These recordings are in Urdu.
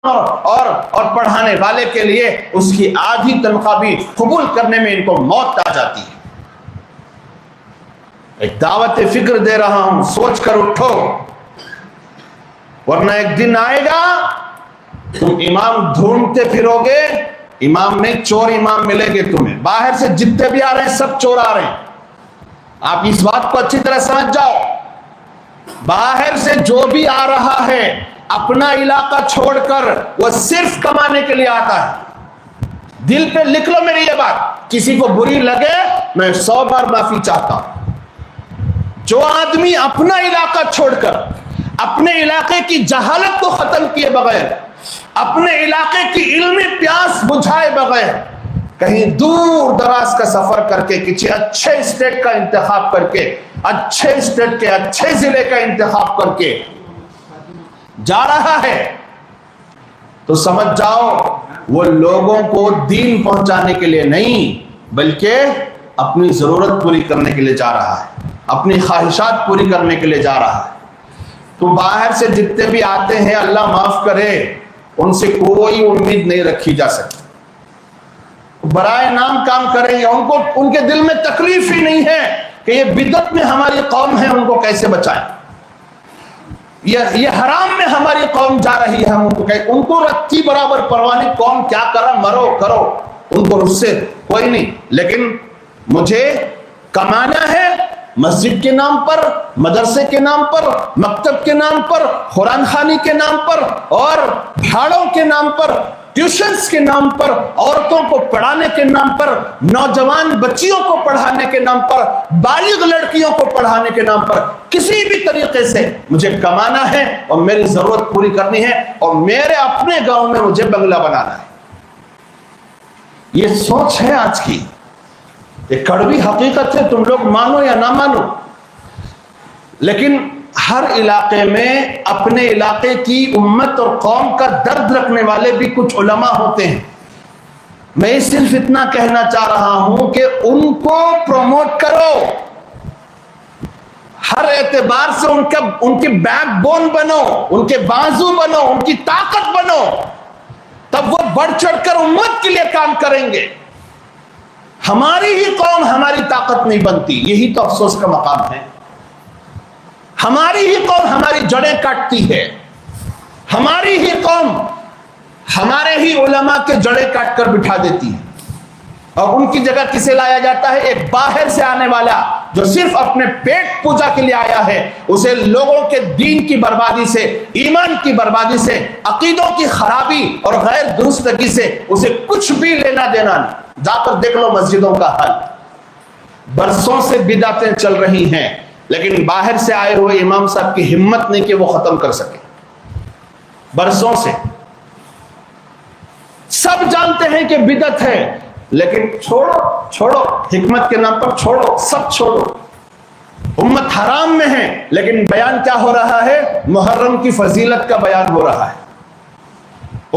اور پڑھانے والے کے لیے اس کی آدھی تنخواہ بھی قبول کرنے میں ان کو موت آ جاتی ہے۔ ایک دعوت فکر دے رہا ہوں، سوچ کر اٹھو، ورنہ ایک دن آئے گا تم امام ڈھونڈتے پھرو گے، امام نہیں چور امام ملے گے تمہیں۔ باہر سے جتنے بھی آ رہے ہیں سب چور آ رہے ہیں، آپ اس بات کو اچھی طرح سمجھ جاؤ۔ باہر سے جو بھی آ رہا ہے اپنا علاقہ چھوڑ کر وہ صرف کمانے کے لیے آتا ہے۔ دل پہ لکھ لو میری یہ بات، کسی کو بری لگے میں 100 بار معافی چاہتا ہوں۔ جو آدمی اپنا علاقہ چھوڑ کر اپنے علاقے کی جہالت کو ختم کیے بغیر، اپنے علاقے کی علمی پیاس بجھائے بغیر کہیں دور دراز کا سفر کر کے کسی اچھے اسٹیٹ کا انتخاب کر کے، اچھے اسٹیٹ کے اچھے ضلع کا انتخاب کر کے جا رہا ہے تو سمجھ جاؤ وہ لوگوں کو دین پہنچانے کے لیے نہیں بلکہ اپنی ضرورت پوری کرنے کے لیے جا رہا ہے، اپنی خواہشات پوری کرنے کے لیے جا رہا ہے۔ تو باہر سے جتنے بھی آتے ہیں اللہ معاف کرے، ان سے کوئی امید نہیں رکھی جا سکتی، برائے نام کام کریں گے، ان کے دل میں تکلیف ہی نہیں ہے کہ یہ بدعت میں ہماری قوم ہے، ان کو کیسے بچائیں، یہ حرام میں ہماری قوم جا رہی ہے، ان کو رتی برابر پرواہ نہیں، قوم کیا کرا مرو کرو، ان کو اس سے کوئی نہیں، لیکن مجھے کمانا ہے مسجد کے نام پر، مدرسے کے نام پر، مکتب کے نام پر، قرآن خوانی کے نام پر اور بھاڑوں کے نام پر، ٹیوشنز کے نام پر، عورتوں کو پڑھانے کے نام پر، نوجوان بچیوں کو پڑھانے کے نام پر، بالغ لڑکیوں کو پڑھانے کے نام پر کسی بھی طریقے سے مجھے کمانا ہے اور میری ضرورت پوری کرنی ہے اور میرے اپنے گاؤں میں مجھے بنگلہ بنانا ہے۔ یہ سوچ ہے آج کی، یہ کڑوی حقیقت ہے، تم لوگ مانو یا نہ مانو، لیکن ہر علاقے میں اپنے علاقے کی امت اور قوم کا درد رکھنے والے بھی کچھ علماء ہوتے ہیں۔ میں صرف اتنا کہنا چاہ رہا ہوں کہ ان کو پروموٹ کرو، ہر اعتبار سے ان کے بیک بون بنو، ان کے بازو بنو، ان کی طاقت بنو، تب وہ بڑھ چڑھ کر امت کے لیے کام کریں گے۔ ہماری ہی قوم ہماری طاقت نہیں بنتی، یہی تو افسوس کا مقام ہے۔ ہماری ہی قوم ہماری جڑیں کاٹتی ہے، ہماری ہی قوم ہمارے ہی علماء کے جڑیں کاٹ کر بٹھا دیتی ہے، اور ان کی جگہ کسے لایا جاتا ہے؟ ایک باہر سے آنے والا جو صرف اپنے پیٹ پوجا کے لیے آیا ہے، اسے لوگوں کے دین کی بربادی سے، ایمان کی بربادی سے، عقیدوں کی خرابی اور غیر درستگی سے اسے کچھ بھی لینا دینا نہیں۔ جا کر دیکھ لو مسجدوں کا حال، برسوں سے بدعتیں چل رہی ہیں، لیکن باہر سے آئے ہوئے امام صاحب کی ہمت نہیں کہ وہ ختم کر سکے۔ برسوں سے سب جانتے ہیں کہ بدعت ہے، لیکن چھوڑو حکمت کے نام پر چھوڑو، سب چھوڑو۔ امت حرام میں ہے لیکن بیان کیا ہو رہا ہے؟ محرم کی فضیلت کا بیان ہو رہا ہے۔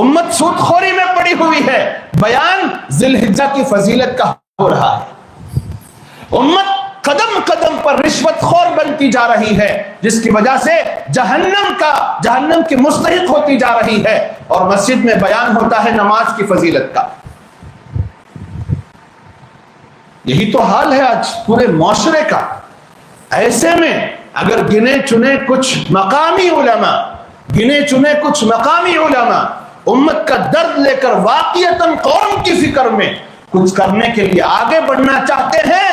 امت سود خوری میں پڑی ہوئی ہے، بیان ذی الحجہ کی فضیلت کا ہو رہا ہے۔ امت قدم قدم پر رشوت خور بنتی جا رہی ہے، جس کی وجہ سے جہنم کی مستحق ہوتی جا رہی ہے، اور مسجد میں بیان ہوتا ہے نماز کی فضیلت کا۔ یہی تو حال ہے آج پورے معاشرے کا۔ ایسے میں اگر گنے چنے کچھ مقامی علماء امت کا درد لے کر واقعتاً قوم کی فکر میں کچھ کرنے کے لیے آگے بڑھنا چاہتے ہیں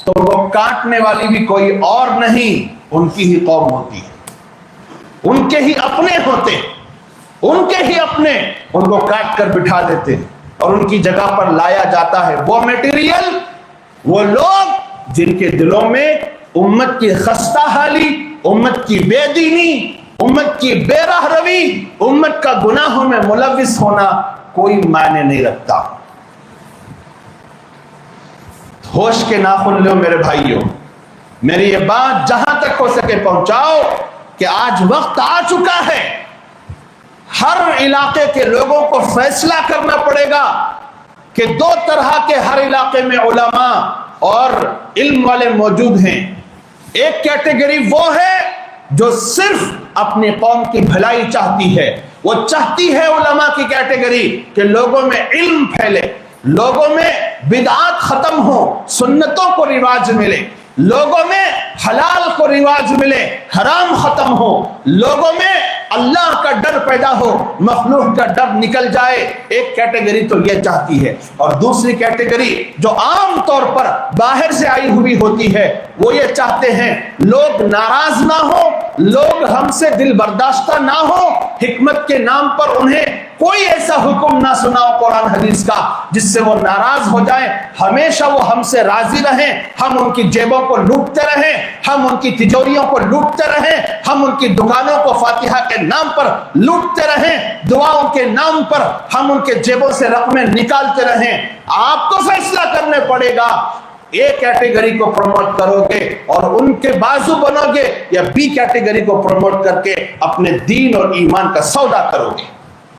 تو وہ کاٹنے والی بھی کوئی اور نہیں، ان کی ہی قوم ہوتی ہے، ان کے ہی اپنے ہوتے، ان کو کاٹ کر بٹھا دیتے ہیں، اور ان کی جگہ پر لایا جاتا ہے وہ میٹیریل، وہ لوگ جن کے دلوں میں امت کی خستہ حالی، امت کی بے دینی، امت کی بے راہ روی، امت کا گناہوں میں ملوث ہونا کوئی معنی نہیں رکھتا۔ ہوش کے ناخن لو میرے بھائیوں، میری یہ بات جہاں تک ہو سکے پہنچاؤ کہ آج وقت آ چکا ہے، ہر علاقے کے لوگوں کو فیصلہ کرنا پڑے گا کہ دو طرح کے ہر علاقے میں علماء اور علم والے موجود ہیں۔ ایک کیٹیگری وہ ہے جو صرف اپنی قوم کی بھلائی چاہتی ہے، وہ چاہتی ہے علماء کی کیٹیگری کہ لوگوں میں علم پھیلے، لوگوں میں بدعات ختم ہو، سنتوں کو رواج ملے، لوگوں میں حلال کو رواج ملے، حرام ختم ہو، لوگوں میں اللہ کا ڈر پیدا ہو، مخلوق کا ڈر نکل جائے۔ ایک کیٹیگری تو یہ چاہتی ہے، اور دوسری کیٹیگری جو عام طور پر باہر سے آئی ہوئی ہوتی ہے وہ یہ چاہتے ہیں لوگ ناراض نہ ہو، لوگ ہم سے دل برداشتہ نہ ہو، حکمت کے نام پر انہیں کوئی ایسا حکم نہ سناؤ قرآن حدیث کا جس سے وہ ناراض ہو جائیں، ہمیشہ وہ ہم سے راضی رہیں، ہم ان کی جیبوں کو لوٹتے رہیں، ہم ان کی تجوریوں کو لوٹتے رہیں، ہم ان کی دکانوں کو فاتحہ کے نام پر لوٹتے رہیں، دعاؤں کے نام پر ہم ان کے جیبوں سے رقمیں نکالتے رہیں۔ آپ کو فیصلہ کرنے پڑے گا، اے کیٹیگری کو پروموٹ کرو گے اور ان کے بازو بنو گے، یا بی کیٹیگری کو پروموٹ کر کے اپنے دین اور ایمان کا سودا کرو گے۔